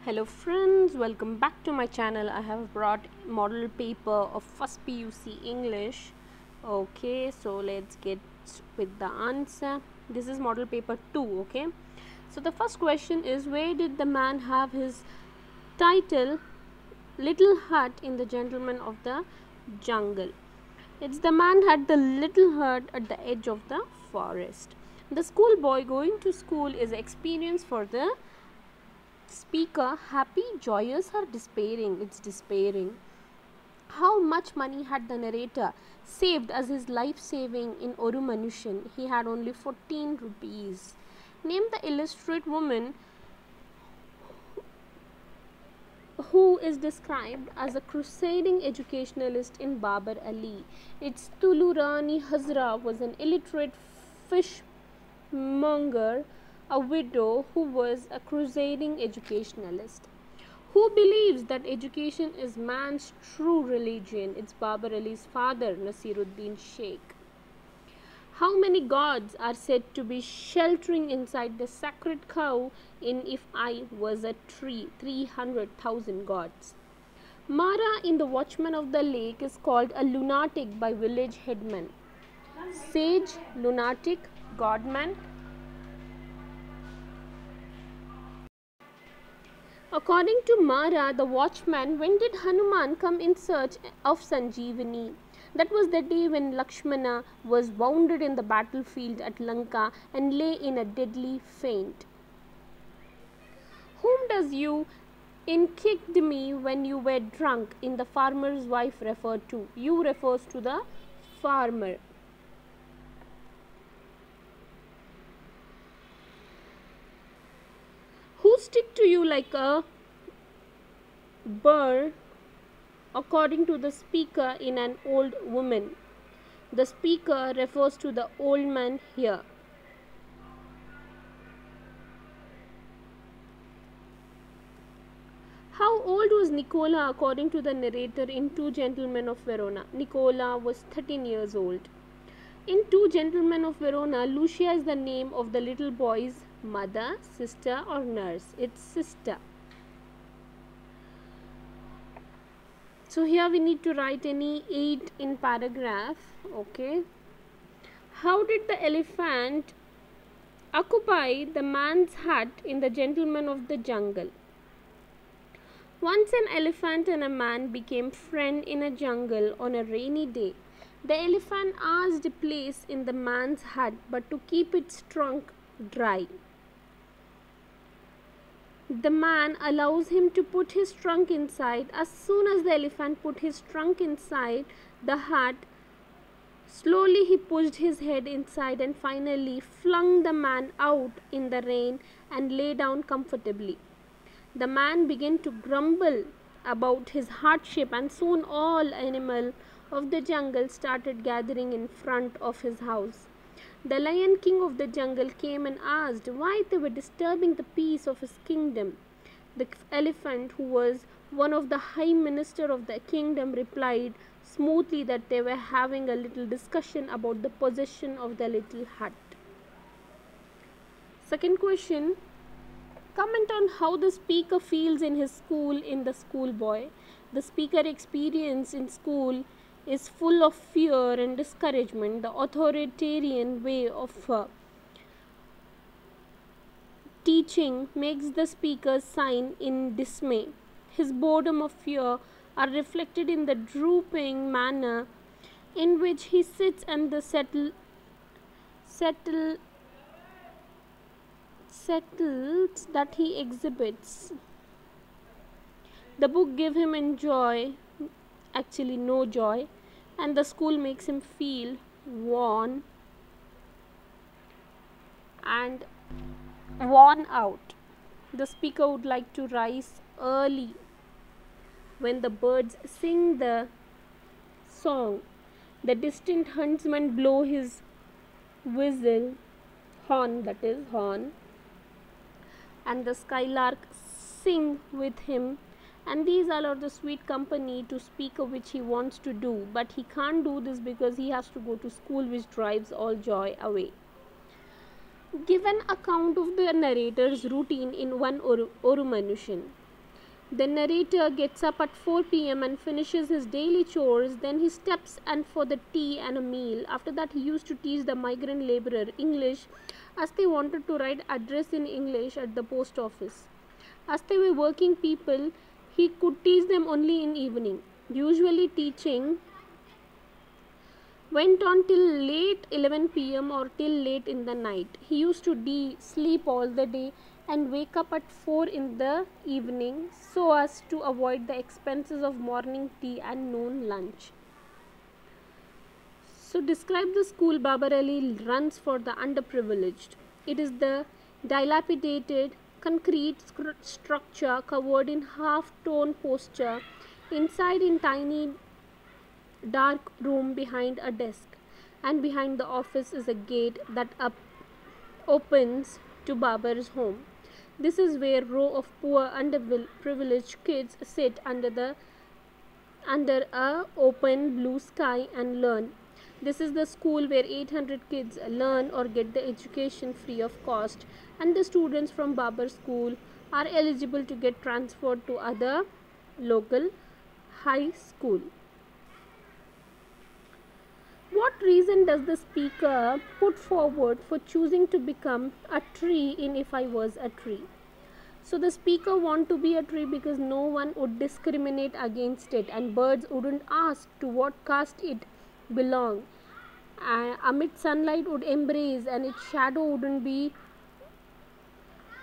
Hello friends, welcome back to my channel. I have brought model paper of first PUC English. Okay, so let's get with the answer. This is model paper 2. Okay, so the first question is, where did the man have his title Little Hut in The Gentleman of the Jungle? It's the man had the little hut at the edge of the forest. The schoolboy going to school is experience for the speaker. Happy, joyous, or despairing? It's despairing. How much money had the narrator saved as his life saving in Oru Manushan? He had only 14 rupees. Name the illustrate woman who is described as a crusading educationalist in Babar Ali. It's Tulurani Hazra was an illiterate fishmonger, a widow who was a crusading educationalist. Who believes that education is man's true religion? It's Babar Ali's father, Nasiruddin Sheikh. How many gods are said to be sheltering inside the sacred cow in If I Was a Tree? 300,000 gods. Mara in The Watchman of the Lake is called a lunatic by village headman. Sage, lunatic, godman. According to Mara, the watchman, when did Hanuman come in search of Sanjeevani? That was the day when Lakshmana was wounded in the battlefield at Lanka and lay in a deadly faint. Whom does you in kicked me when you were drunk in The Farmer's Wife refer to? You refers to the farmer. Who stick to you like a burr, according to the speaker, in an old woman? The speaker refers to the old man here. How old was Nicola according to the narrator in Two Gentlemen of Verona? Nicola was 13 years old. In Two Gentlemen of Verona, Lucia is the name of the little boy's mother, sister, or nurse. It's sister. So here we need to write any 8 in paragraph. Okay. How did the elephant occupy the man's hut in The Gentleman of the Jungle? Once an elephant and a man became friends in a jungle on a rainy day. The elephant asked a place in the man's hut, but to keep its trunk dry. The man allows him to put his trunk inside. As soon as the elephant put his trunk inside the hut, slowly he pushed his head inside and finally flung the man out in the rain and lay down comfortably. The man began to grumble about his hardship, and soon all animals of the jungle started gathering in front of his house. The Lion King of the jungle came and asked why they were disturbing the peace of his kingdom. The elephant, who was one of the high minister of the kingdom, replied smoothly that they were having a little discussion about the possession of the little hut. Second question. Comment on how the speaker feels in his school in The Schoolboy. The speaker experience in school is full of fear and discouragement. The authoritarian way of teaching makes the speaker sign in dismay. His boredom of fear are reflected in the drooping manner in which he sits and the settles that he exhibits. The book gives him no joy, and the school makes him feel worn and worn out. The speaker would like to rise early when the birds sing the song. The distant huntsman blow his whistle, horn, that is horn, and the skylark sing with him, and these are the sweet company to speaker which he wants to do, but he can't do this because he has to go to school, which drives all joy away. Give an account of the narrator's routine in one Oru Manushan. The narrator gets up at 4 p.m. and finishes his daily chores. Then he steps and for the tea and a meal. After that, he used to teach the migrant laborer English as they wanted to write address in English at the post office. As they were working people, he could teach them only in evening. Usually teaching went on till late 11 p.m. or till late in the night. He used to sleep all the day and wake up at 4 in the evening so as to avoid the expenses of morning tea and noon lunch. So describe the school Babar Ali runs for the underprivileged. It is the dilapidated concrete structure covered in half-tone posture, inside in tiny dark room behind a desk, and behind the office is a gate that opens to Babar's home. This is where row of poor underprivileged kids sit under a open blue sky and learn. This is the school where 800 kids learn or get the education free of cost, and the students from Babar school are eligible to get transferred to other local high school. What reason does the speaker put forward for choosing to become a tree in If I Was a Tree? So the speaker want to be a tree because no one would discriminate against it, and birds wouldn't ask to what caste it belong. Amid sunlight would embrace, and its shadow wouldn't be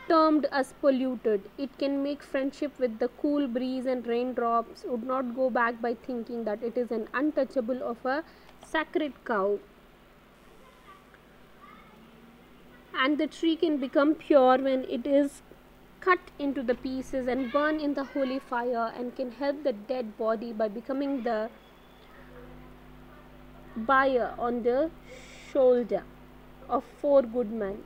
termed as polluted. It can make friendship with the cool breeze, and raindrops would not go back by thinking that it is an untouchable of a sacred cow. And the tree can become pure when it is cut into the pieces and burn in the holy fire, and can help the dead body by becoming the bier on the shoulder of 4 good men.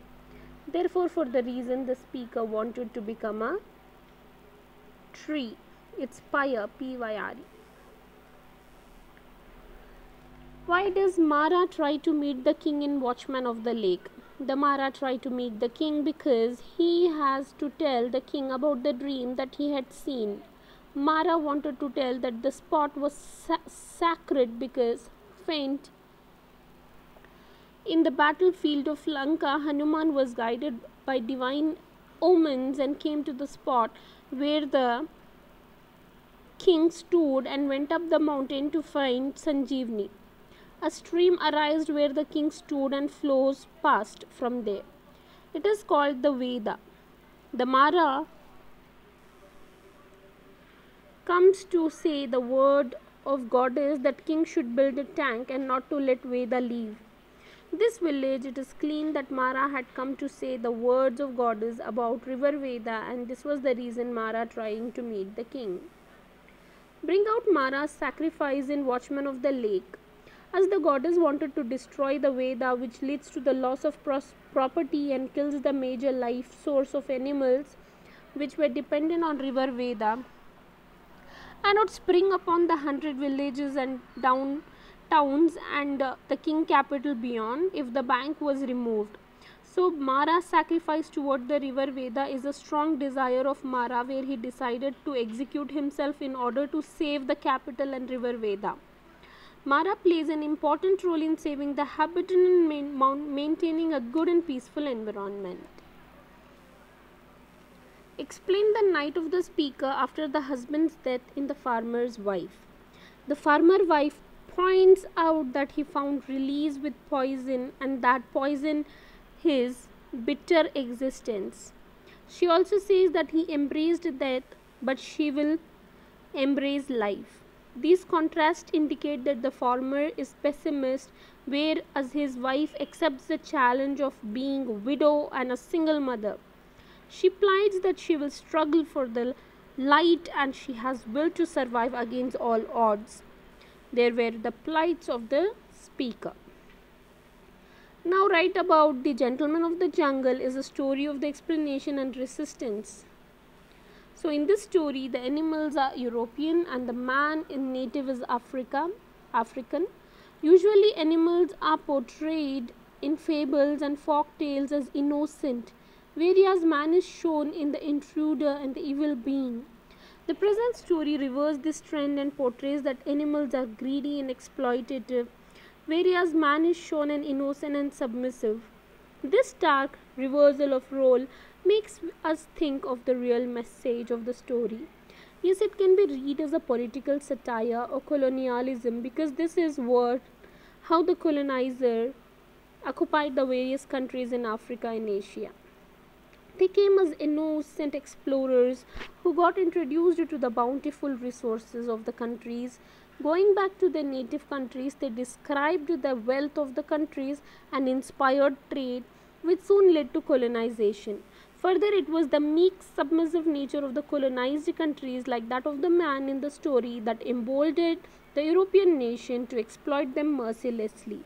Therefore, for the reason the speaker wanted to become a tree, it's pyre, Pyre. Why does Mara try to meet the king in Watchman of the Lake? The Mara tried to meet the king because he has to tell the king about the dream that he had seen. Mara wanted to tell that the spot was sacred because faint in the battlefield of Lanka, Hanuman was guided by divine omens and came to the spot where the king stood and went up the mountain to find Sanjeevani. A stream arose where the king stood and flows past from there. It is called the Veda. The Mara comes to say the word of goddess that king should build a tank and not to let Veda leave. This village, it is claimed that Mara had come to say the words of goddess about river Veda, and this was the reason Mara trying to meet the king. Bring out Mara's sacrifice in Watchman of the Lake. As the goddess wanted to destroy the Veda, which leads to the loss of property and kills the major life source of animals which were dependent on river Veda, and would spring upon the 100 villages and towns and the king capital beyond if the bank was removed. So Mara's sacrifice toward the river Veda is a strong desire of Mara, where he decided to execute himself in order to save the capital and river Veda. Mara plays an important role in saving the habitant and maintaining a good and peaceful environment. Explain the night of the speaker after the husband's death in The Farmer's Wife. The farmer wife points out that he found release with poison, and that poison his bitter existence. She also says that he embraced death, but she will embrace life. These contrasts indicate that the farmer is pessimist, whereas his wife accepts the challenge of being a widow and a single mother. She pleads that she will struggle for the light, and she has will to survive against all odds. There were the plights of the speaker. Now write about The Gentleman of the Jungle is a story of the explanation and resistance. So in this story, the animals are European and the man in native is African. Usually animals are portrayed in fables and folk tales as innocent, whereas man is shown in the intruder and the evil being. The present story reverses this trend and portrays that animals are greedy and exploitative, whereas man is shown an innocent and submissive. This stark reversal of role makes us think of the real message of the story. Yes, it can be read as a political satire or colonialism because this is what how the colonizer occupied the various countries in Africa and Asia. They came as innocent explorers who got introduced to the bountiful resources of the countries. Going back to their native countries, they described the wealth of the countries and inspired trade, which soon led to colonization. Further, it was the meek, submissive nature of the colonized countries, like that of the man in the story, that emboldened the European nation to exploit them mercilessly.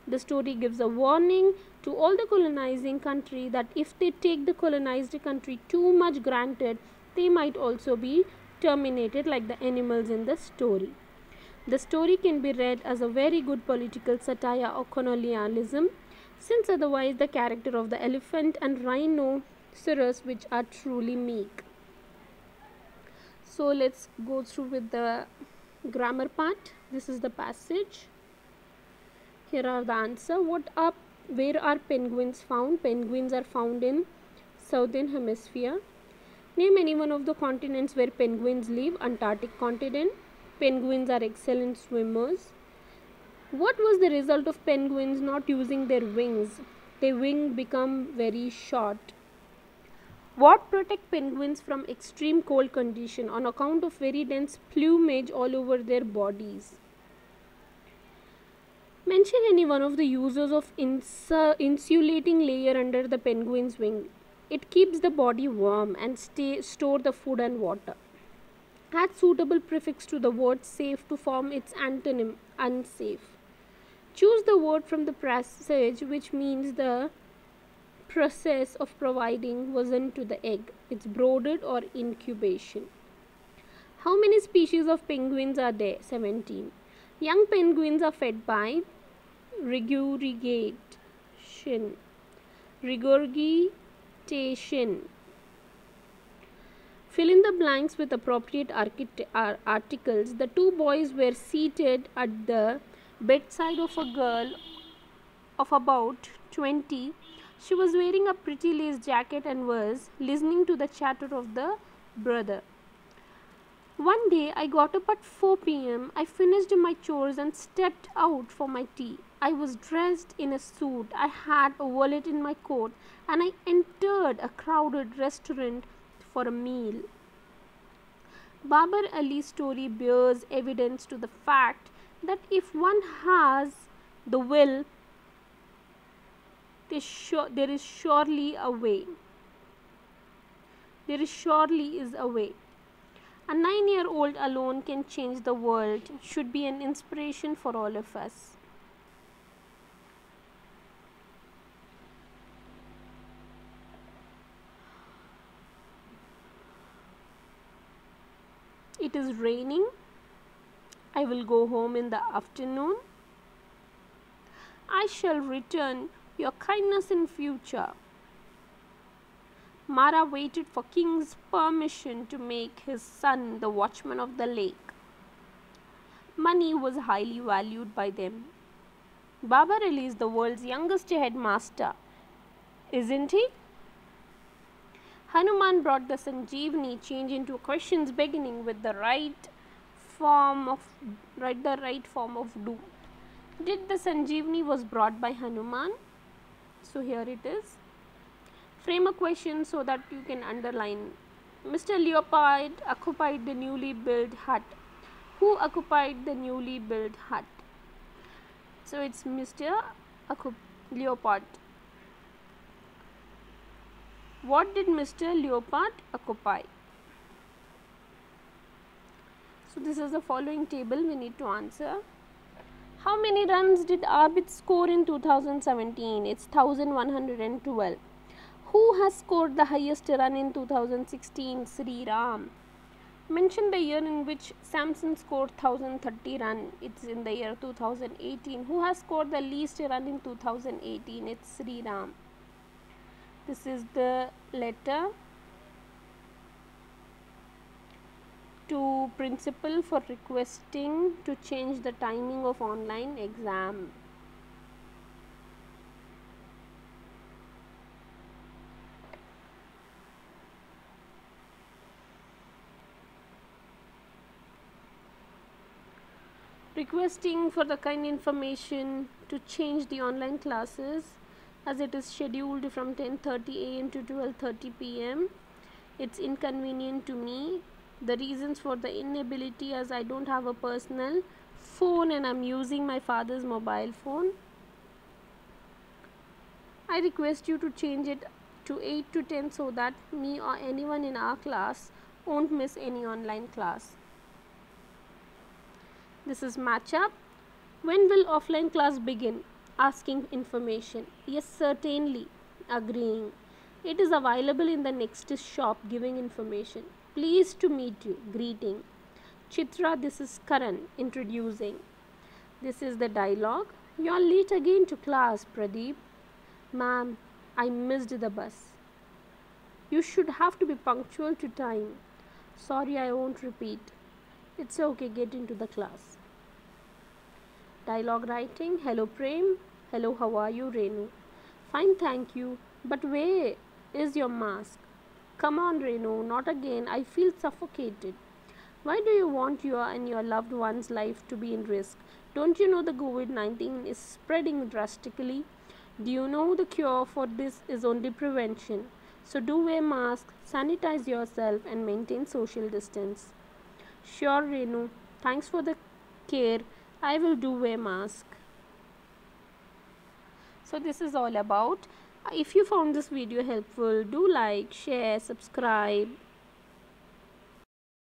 The story gives a warning to all the colonizing country that if they take the colonized country too much granted, they might also be terminated like the animals in the story. The story can be read as a very good political satire or colonialism, since otherwise the character of the elephant and rhinoceros, which are truly meek. So let's go through with the grammar part. This is the passage. Here are the answer. Where are penguins found? Penguins are found in southern hemisphere. Name any one of the continents where penguins live. Antarctic continent. Penguins are excellent swimmers. What was the result of penguins not using their wings? Their wings become very short. What protect penguins from extreme cold condition on account of very dense plumage all over their bodies? Mention any one of the uses of insulating layer under the penguin's wing. It keeps the body warm and store the food and water. Add suitable prefix to the word safe to form its antonym unsafe. Choose the word from the passage which means the process of providing wasn't to the egg. It's brooded or incubation. How many species of penguins are there? 17. Young penguins are fed by regurgitation. Fill in the blanks with appropriate articles. The two boys were seated at the bedside of a girl of about 20. She was wearing a pretty lace jacket and was listening to the chatter of the brother. One day I got up at 4 p.m. I finished my chores and stepped out for my tea. I was dressed in a suit. I had a wallet in my coat and I entered a crowded restaurant for a meal. Babar Ali's story bears evidence to the fact that if one has the will, there is surely a way. There is surely is a way. A 9-year-old alone can change the world. Should be an inspiration for all of us. It is raining. I will go home in the afternoon. I shall return your kindness in future. Mara waited for King's permission to make his son the watchman of the lake. Money was highly valued by them. Babar Ali is the world's youngest headmaster, isn't he? Hanuman brought the Sanjeevani change into questions beginning with the right form of do. Did the Sanjeevani was brought by Hanuman? So here it is. Frame a question so that you can underline. Mr. Leopard occupied the newly built hut. Who occupied the newly built hut? So it's Mr. Leopard. What did Mr. Leopard occupy? So this is the following table we need to answer. How many runs did Abid score in 2017? It's 1112. Who has scored the highest run in 2016? Sri Ram. Mention the year in which Samson scored 1030 run. It's in the year 2018. Who has scored the least run in 2018? It's Sri Ram. This is the letter. to principal for requesting to change the timing of online exam. Requesting for the kind information to change the online classes as it is scheduled from 10:30 a.m. to 12:30 p.m. It's inconvenient to me. The reasons for the inability, as I don't have a personal phone and I'm using my father's mobile phone. I request you to change it to 8 to 10 so that me or anyone in our class won't miss any online class. This is matchup. When will offline class begin? Asking information. Yes, certainly. Agreeing. It is available in the next shop, giving information. Pleased to meet you. Greeting. Chitra, this is Karan. Introducing. This is the dialogue. You're late again to class, Pradeep. Ma'am, I missed the bus. You should have to be punctual to time. Sorry, I won't repeat. It's okay, get into the class. Dialogue writing. Hello, Prem. Hello, how are you, Renu? Fine, thank you. But where is your mask? Come on, Renu, not again. I feel suffocated. Why do you want your and your loved one's life to be in risk? Don't you know the COVID-19 is spreading drastically? Do you know the cure for this is only prevention? So do wear mask, sanitize yourself and maintain social distance. Sure, Renu. Thanks for the care. I will do wear mask. So this is all about. If you found this video helpful, do like, share, subscribe